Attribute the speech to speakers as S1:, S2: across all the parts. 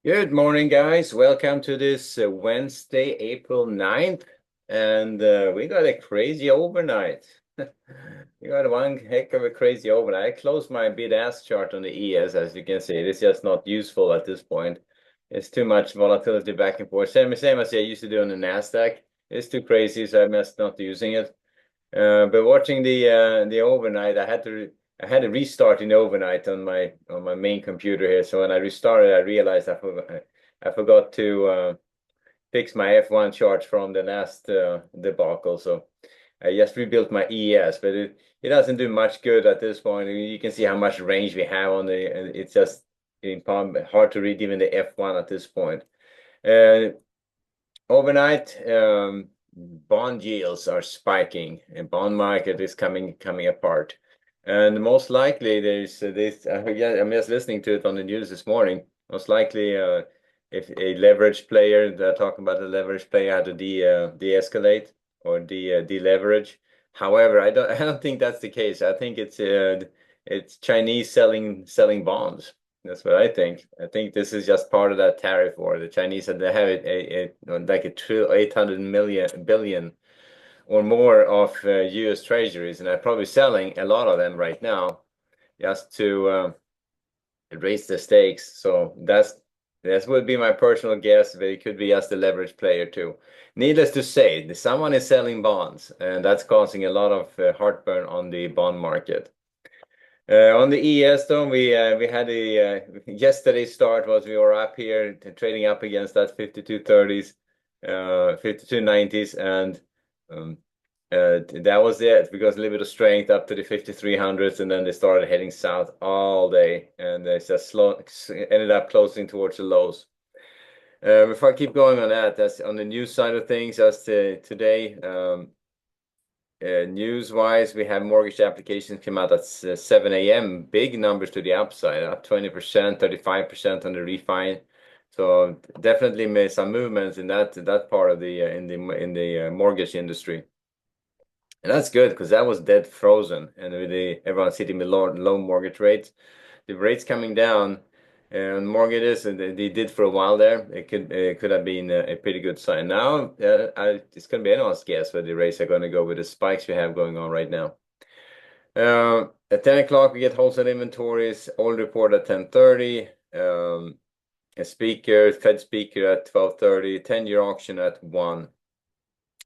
S1: Good morning, guys. Welcome to this Wednesday, April 9th. And we got a crazy overnight. We got one heck of a crazy overnight. I closed my bid-ask chart on the ES, as you can see. It's just not useful at this point. It's too much volatility back and forth. Same as I used to do on the NASDAQ. It's too crazy, so I messed not using it. But watching the overnight, I had to restart in overnight on my main computer here. So when I restarted, I realized I forgot to fix my F1 chart from the last debacle. So I just rebuilt my ES, but it doesn't do much good at this point. You can see how much range we have on the, and it's just hard to read even the F1 at this point. Uh, Overnight, bond yields are spiking and bond market is coming apart. And most likely there's this, yeah, I'm just listening to it on the news this morning. Most likely, if a leverage player, they're talking about a leverage player had to de-escalate or deleverage. However, I don't think that's the case. I think it's Chinese selling bonds. That's what I think. I think this is just part of that tariff war. The Chinese said they have like a 800 billion or more of U.S. treasuries, and they're probably selling a lot of them right now just to raise the stakes. So that would be my personal guess, but it could be just a leverage player too. Needless to say, someone is selling bonds, and that's causing a lot of heartburn on the bond market. On the ES though, we had a yesterday's start was we were up here trading up against that 5230s, 5290s, and um, that was it. Because a little bit of strength up to the 5300s, and then they started heading south all day, and they just ended up closing towards the lows. Before I keep going on that, that's on the news side of things. As to today, news-wise, we have mortgage applications come out at 7 a.m. Big numbers to the upside, up 20%, 35% on the refi. So definitely made some movements in that part of the mortgage industry, and that's good because that was dead frozen, and with everyone sitting with low mortgage rates, the rates coming down and mortgages, and they did for a while there. It could have been a pretty good sign. Now, it's going to be anyone's guess where the rates are going to go with the spikes we have going on right now. At 10 o'clock, we get wholesale inventories, oil report at 10:30, a Fed speaker at 12:30, 10-year auction at 1,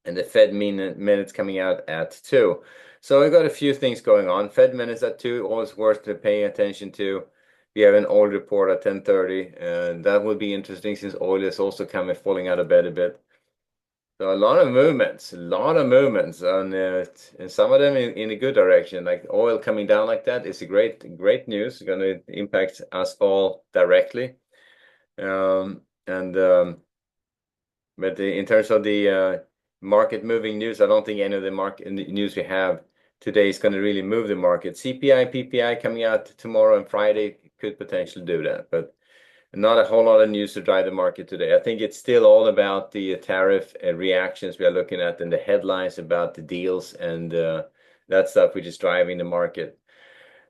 S1: and the Fed minutes coming out at 2. So we got a few things going on. Fed minutes at 2, always worth paying attention to. We have an oil report at 10:30, and that would be interesting since oil is also falling out of bed a bit. So a lot of movements, and some of them in a good direction. Like oil coming down like that is a great news. It's going to impact us all directly. And but in terms of the market moving news, I don't think any of the market news we have today is going to really move the market. CPI, PPI coming out tomorrow and Friday could potentially do that, but not a whole lot of news to drive the market today. I think it's still all about the tariff reactions we are looking at and the headlines about the deals and that stuff which is driving the market.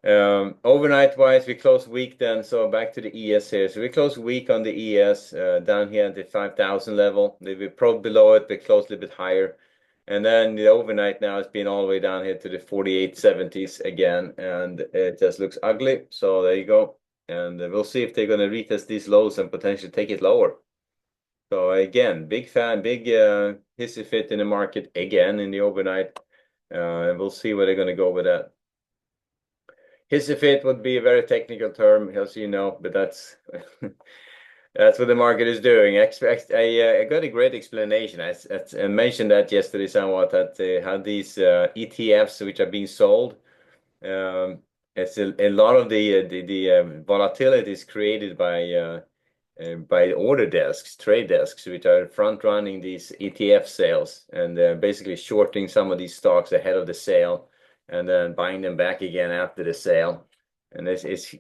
S1: Overnight wise, we close week then. So back to the ES here. So we close week on the ES down here at the 5,000 level. We probed below it, but closed a little bit higher. And then the overnight now has been all the way down here to the 4870s again, and it just looks ugly. So there you go. And we'll see if they're going to retest these lows and potentially take it lower. So again, big hissy fit in the market again in the overnight. And we'll see where they're going to go with that. Hissy fit would be a very technical term, as you know, but that's that's what the market is doing. I got a great explanation. I mentioned that yesterday somewhat, that how these ETFs which are being sold, it's a lot of the volatility is created by order desks, trade desks, which are front running these ETF sales and basically shorting some of these stocks ahead of the sale and then buying them back again after the sale. And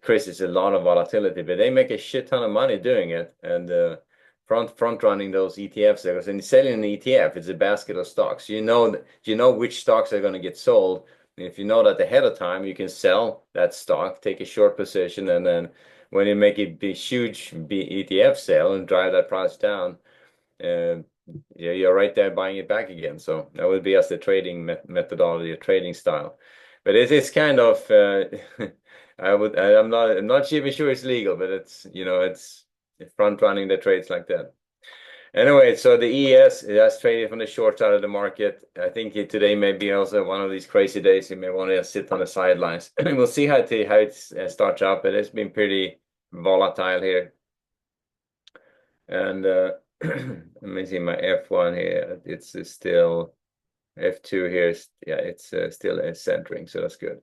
S1: Chris, it's a lot of volatility, but they make a shit ton of money doing it and front running those ETF sales. And selling an ETF, it's a basket of stocks. You know which stocks are going to get sold. And if you know that ahead of time, you can sell that stock, take a short position, and then when you make it be huge ETF sale and drive that price down, uh, yeah, you're right there buying it back again. So that would be as the trading methodology, a trading style. But it's kind of I'm not even sure it's legal, but it's it's front running the trades like that. Anyway, so the ES that's traded from the short side of the market. I think today may be also one of these crazy days. You may want to sit on the sidelines. We'll see how it starts up, but it's been pretty volatile here. And let me see my F1 here. It's still F2 here. Yeah, it's still centering, so that's good.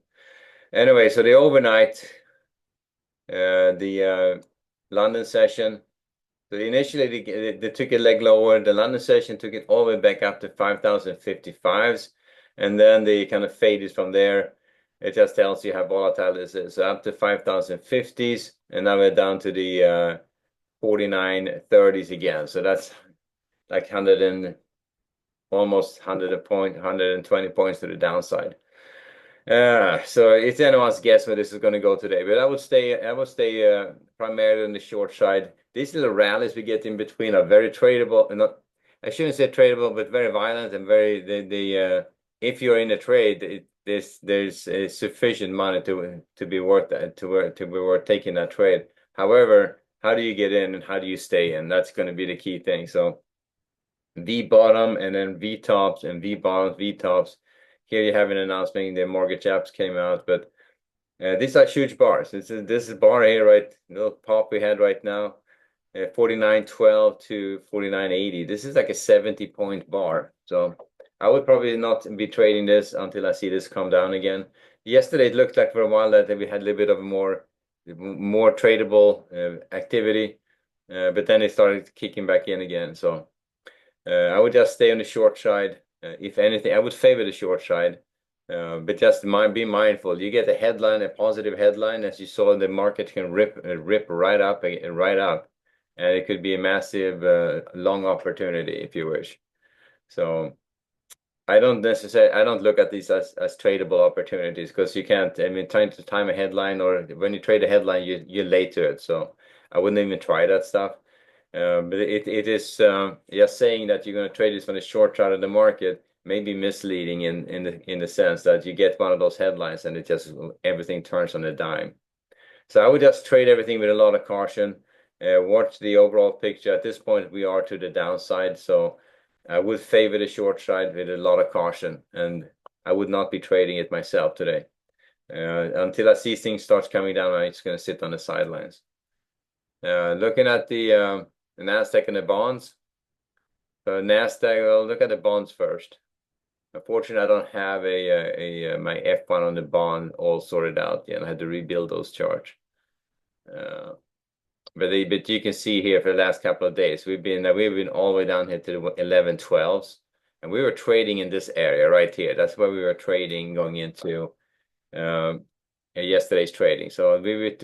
S1: Anyway, so the overnight, the London session. So initially they took a leg lower. The London session took it all the way back up to 5,055s, and then they kind of faded from there. It just tells you how volatile this is. So up to 5,050s, and now we're down to the 4930s again. So that's like 100 and almost 120 points to the downside. So it's anyone's guess where this is going to go today, but I would stay primarily on the short side. These little rallies we get in between are very tradable, and not, I shouldn't say tradable, but very violent and very if you're in a trade, there's sufficient money to be worth that, to be worth taking that trade. However, how do you get in and how do you stay in? That's going to be the key thing. So V bottom and then V tops and V bottoms, V tops. Here you have an announcement. The mortgage apps came out, but these are huge bars. This is bar here, right? Little pop we had right now, 49.12 to 49.80. This is like a 70-point bar. So I would probably not be trading this until I see this come down again. Yesterday it looked like for a while that we had a little bit of more tradable activity, but then it started kicking back in again. So I would just stay on the short side. If anything, I would favor the short side, but just be mindful. You get a headline, a positive headline, as you saw, the market can rip right up, and it could be a massive long opportunity if you wish. So I don't look at these as tradable opportunities because you can't. I mean, trying to time a headline, or when you trade a headline, you're late to it. So I wouldn't even try that stuff. But it is just saying that you're going to trade this from the short side of the market may be misleading in the sense that you get one of those headlines and it just everything turns on a dime. So I would just trade everything with a lot of caution. Watch the overall picture. At this point, we are to the downside, so I would favor the short side with a lot of caution, and I would not be trading it myself today. Until I see things start coming down, I'm just going to sit on the sidelines. Looking at the NASDAQ and the bonds. So NASDAQ, well, look at the bonds first. Unfortunately, I don't have my F1 on the bond all sorted out yet. I had to rebuild those charts. But you can see here for the last couple of days, we've been all the way down here to the 1112s, and we were trading in this area right here. That's where we were trading going into yesterday's trading. So we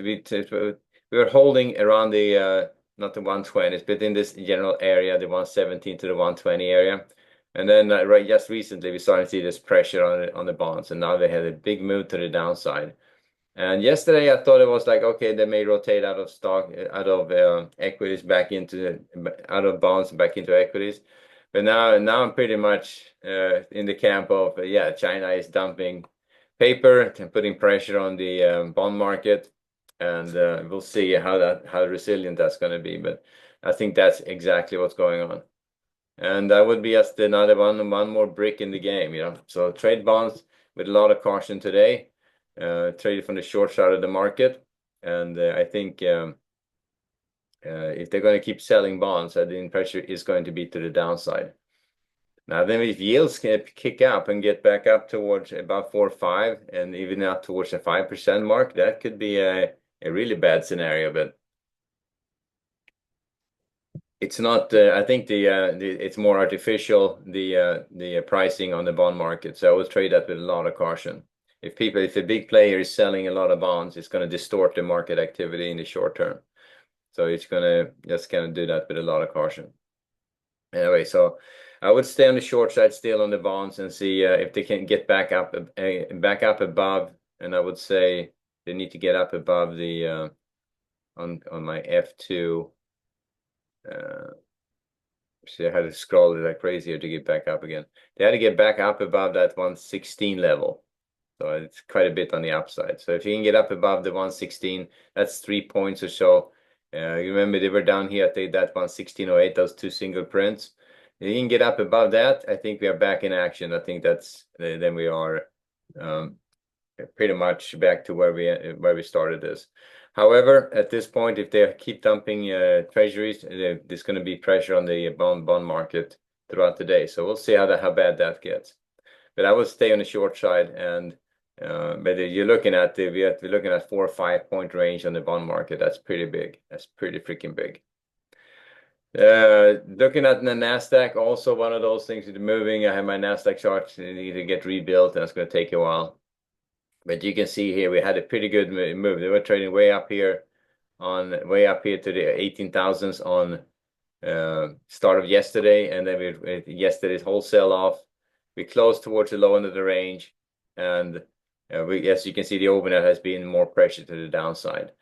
S1: were holding around the not the 120s, but in this general area, the 117 to the 120 area. And then just recently, we started to see this pressure on the bonds, and now they had a big move to the downside. And yesterday, I thought it was like, okay, they may rotate out of equities back into out of bonds back into equities. But now I'm pretty much in the camp of yeah, China is dumping paper and putting pressure on the bond market, and we'll see how resilient that's going to be. But I think that's exactly what's going on. And that would be just another one more brick in the game, So trade bonds with a lot of caution today. Trade from the short side of the market, and I think if they're going to keep selling bonds, I think pressure is going to be to the downside. Now, then if yields can kick up and get back up towards about 4 or 5, and even up towards the 5% mark, that could be a really bad scenario. But it's not. I think it's more artificial, the pricing on the bond market. So I would trade that with a lot of caution. If a big player is selling a lot of bonds, it's going to distort the market activity in the short term. So it's going to just kind of do that with a lot of caution. Anyway, so I would stay on the short side still on the bonds and see if they can get back up above. And I would say they need to get up above the on my F2. See, I had to scroll it like crazy here to get back up again. They had to get back up above that 116 level. So it's quite a bit on the upside. So if you can get up above the 116, that's 3 points or so. You remember they were down here at that 116.08, those two single prints. If you can get up above that, I think we are back in action. I think that's then we are pretty much back to where we started this. However, at this point, if they keep dumping treasuries, there's going to be pressure on the bond market throughout the day. So we'll see how bad that gets. But I would stay on the short side, and but you're looking at we're looking at 4 or 5 point range on the bond market. That's pretty big. That's pretty freaking big. Looking at the Nasdaq, also one of those things is moving. I have my Nasdaq chart need to get rebuilt, and it's going to take a while. But you can see here we had a pretty good move. They were trading way up here to the 18,000s on start of yesterday, and then yesterday's wholesale off. We closed towards the low end of the range, and as you can see, the overnight has been more pressure to the downside.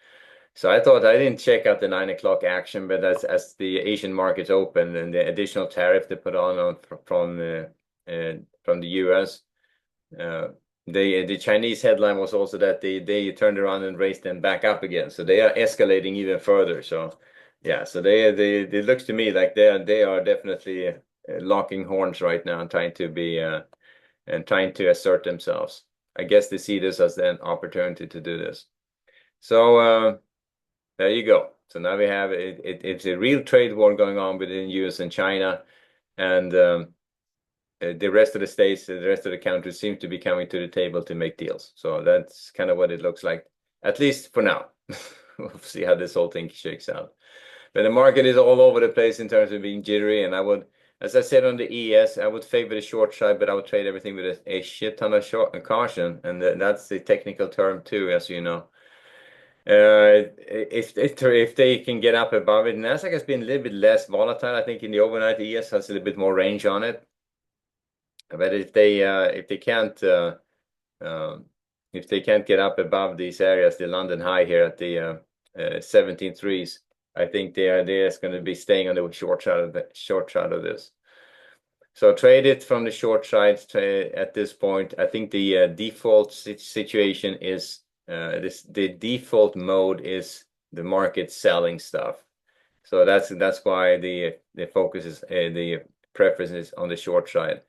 S1: So I thought I didn't check out the 9 o'clock action, but as the Asian markets opened and the additional tariff they put on from the US, the Chinese headline was also that they turned around and raised them back up again. So they are escalating even further. So yeah, so they it looks to me like they are definitely locking horns right now and trying to assert themselves. I guess they see this as an opportunity to do this. So there you go. So now we have it's a real trade war going on between US and China, and the rest of the states, the rest of the countries seem to be coming to the table to make deals. So that's kind of what it looks like, at least for now. We'll see how this whole thing shakes out. But the market is all over the place in terms of being jittery, and I would, as I said on the ES, I would favor the short side, but I would trade everything with a shit ton of caution, and that's the technical term too, as you know. If they can get up above it, Nasdaq has been a little bit less volatile. I think in the overnight, ES has a little bit more range on it. But if they can't get up above these areas, the London high here at the 17.3s, I think they're just going to be staying on the short side of this. So trade it from the short side at this point. I think the default situation is the default mode is the market selling stuff. So that's why the focus is the preference is on the short side.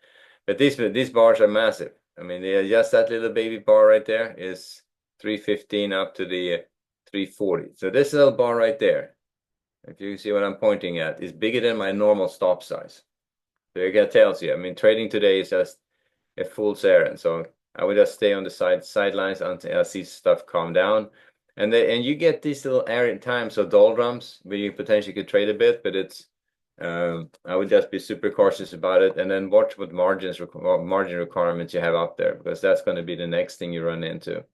S1: But these bars are massive. I mean, just that little baby bar right there is 315 up to the 340. So this little bar right there, if you see what I'm pointing at, is bigger than my normal stop size. So it tells you. I mean, trading today is just a fool's errand. So I would just stay on the sidelines until I see stuff calm down. And you get these little errant times of doldrums where you potentially could trade a bit, but it's I would just be super cautious about it, and then watch what margin requirements you have up there, because that's going to be the next thing you run into.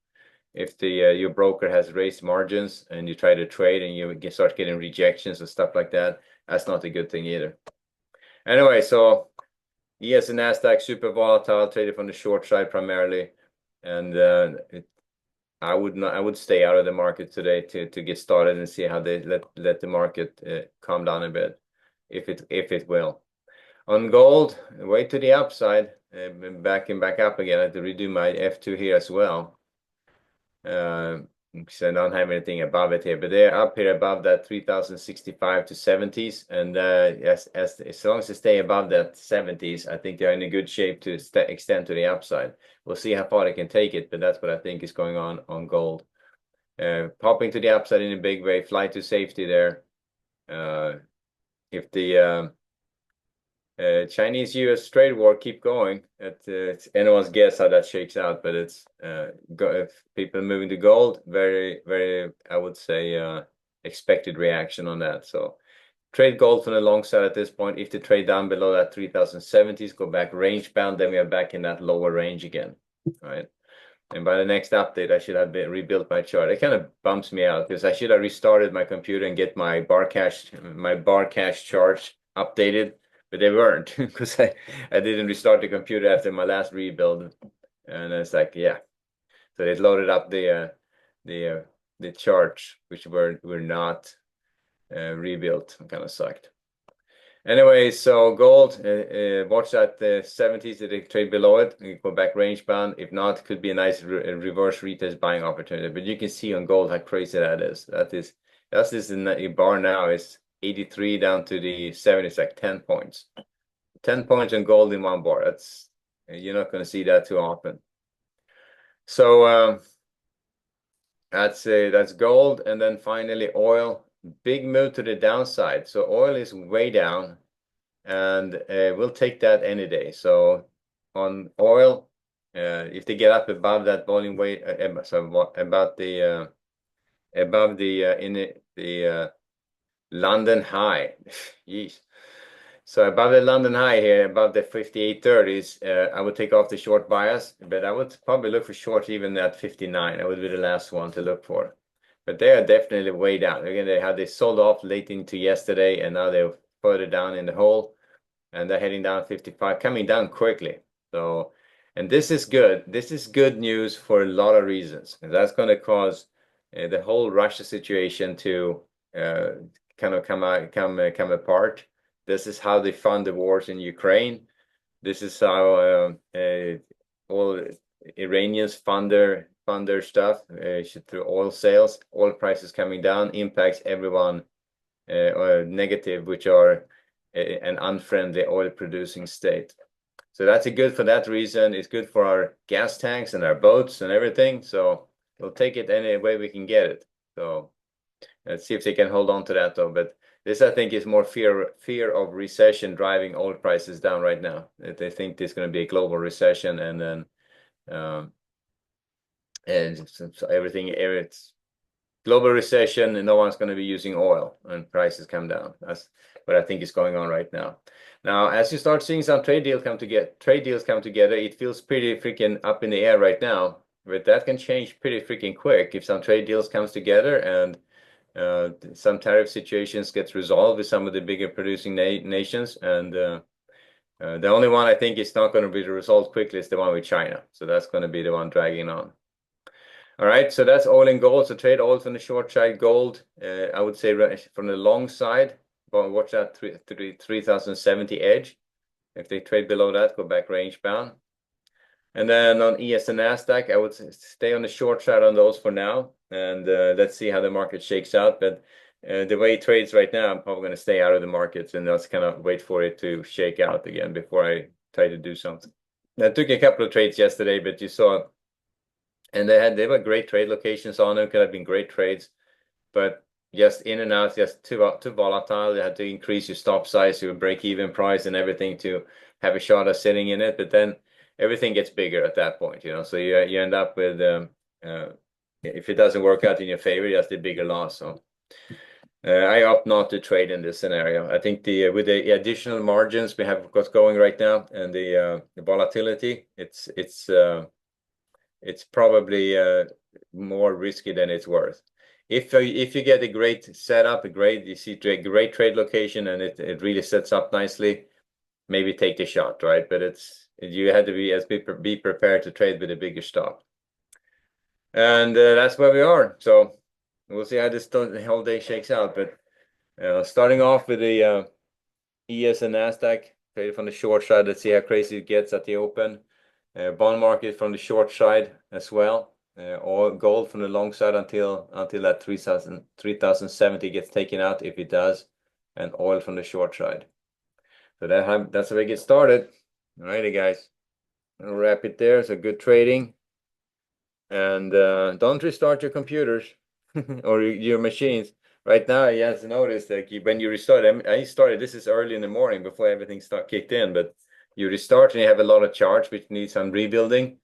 S1: If your broker has raised margins and you try to trade and you start getting rejections and stuff like that, that's not a good thing either. Anyway, so ES and Nasdaq super volatile, traded from the short side primarily, and I would stay out of the market today to get started and see how they let the market calm down a bit, if it will. On gold, way to the upside, back up again. I have to redo my F2 here as well. So I don't have anything above it here, but they're up here above that 3,065 to 70s, and as long as they stay above that 70s, I think they're in a good shape to extend to the upside. We'll see how far they can take it, but that's what I think is going on gold. Popping to the upside in a big way, flight to safety there. If the Chinese-US trade war keep going, it's anyone's guess how that shakes out, but it's if people moving to gold, very, very, I would say, expected reaction on that. So trade gold from the long side at this point. If they trade down below that 3,070s, go back range bound, then we are back in that lower range again, right? And by the next update, I should have rebuilt my chart. It kind of bumps me out because I should have restarted my computer and get my bar cash charts updated, but they weren't because I didn't restart the computer after my last rebuild, and it's like, yeah. So they loaded up the the charts, which were not rebuilt. Kind of sucked. Anyway, so gold, watch that 70s, they trade below it, you go back range bound. If not, it could be a nice reverse retest buying opportunity. But you can see on gold how crazy that is. That's this in the bar now is 83 down to the 70, it's like 10 points. 10 points on gold in one bar. That's you're not going to see that too often. So that's gold, and then finally oil. Big move to the downside. So oil is way down, and we'll take that any day. So on oil, if they get up above that volume weight, so about the above the in the London high, Jeez. So above the London high here, above the 58.30s, I would take off the short bias, but I would probably look for short even at 59. That would be the last one to look for. But they are definitely way down. Again, they sold off late into yesterday, and now they're further down in the hole, and they're heading down 55, coming down quickly. So, and this is good. This is good news for a lot of reasons. And that's going to cause the whole Russia situation to kind of come apart. This is how they fund the wars in Ukraine. This is how all Iranians fund their stuff through oil sales. Oil prices coming down impacts everyone negative, which are an unfriendly oil producing state. So that's good for that reason. It's good for our gas tanks and our boats and everything. So we'll take it any way we can get it. So let's see if they can hold on to that though. But this, I think, is more fear of recession driving oil prices down right now. They think there's going to be a global recession, and then and so everything, it's global recession, and no one's going to be using oil, and prices come down. That's what I think is going on right now. Now, as you start seeing some trade deals come together, it feels pretty freaking up in the air right now. But that can change pretty freaking quick if some trade deals comes together and some tariff situations gets resolved with some of the bigger producing nations, and the only one I think is not going to be resolved quickly is the one with China. So that's going to be the one dragging on. All right, so that's oil and gold. So trade oil from the short side, gold. I would say from the long side, watch that 3070 edge. If they trade below that, go back range bound. And then on ES and NASDAQ, I would stay on the short side on those for now, and let's see how the market shakes out. But the way it trades right now, I'm probably going to stay out of the markets and just kind of wait for it to shake out again before I try to do something. I took a couple of trades yesterday, but you saw, and they were great trade locations on them. Could have been great trades, but just in and out, just too volatile. You had to increase your stop size, your break-even price, and everything to have a shot of sitting in it. But then everything gets bigger at that point, So you end up with if it doesn't work out in your favor, just a bigger loss. So I opt not to trade in this scenario. I think with the additional margins we have got going right now and the volatility, it's probably more risky than it's worth. If you get a great setup, you see a great trade location, and it really sets up nicely, maybe take the shot, right? But you had to be prepared to trade with a bigger stop, and that's where we are. So we'll see how the whole day shakes out. But starting off with the ES and NASDAQ, trade from the short side. Let's see how crazy it gets at the open. Bond market from the short side as well. Or gold from the long side until that 3070 gets taken out, if it does, and oil from the short side. So that's how we get started. All righty, guys. I'll wrap it there. So good trading, and don't restart your computers or your machines. Right now, you have to notice that when you restart, I started, this is early in the morning before everything kicked in, but you restart and you have a lot of charts which needs some rebuilding.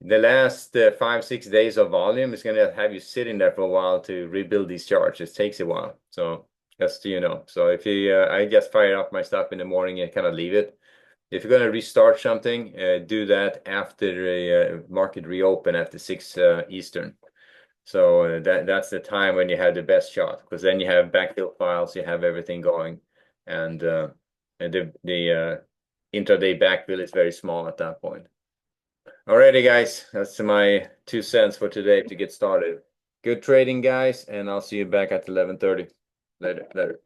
S1: The last 5-6 days of volume is going to have you sitting there for a while to rebuild these charts. It takes a while. So just so you know. So if I just fire up my stuff in the morning and kind of leave it. If you're going to restart something, do that after the market reopen after 6 Eastern. So that's the time when you have the best shot, because then you have backfill files, you have everything going, and the intraday backfill is very small at that point. Alrighty, guys, that's my 2 cents for today to get started. Good trading, guys, and I'll see you back at 11:30. Later.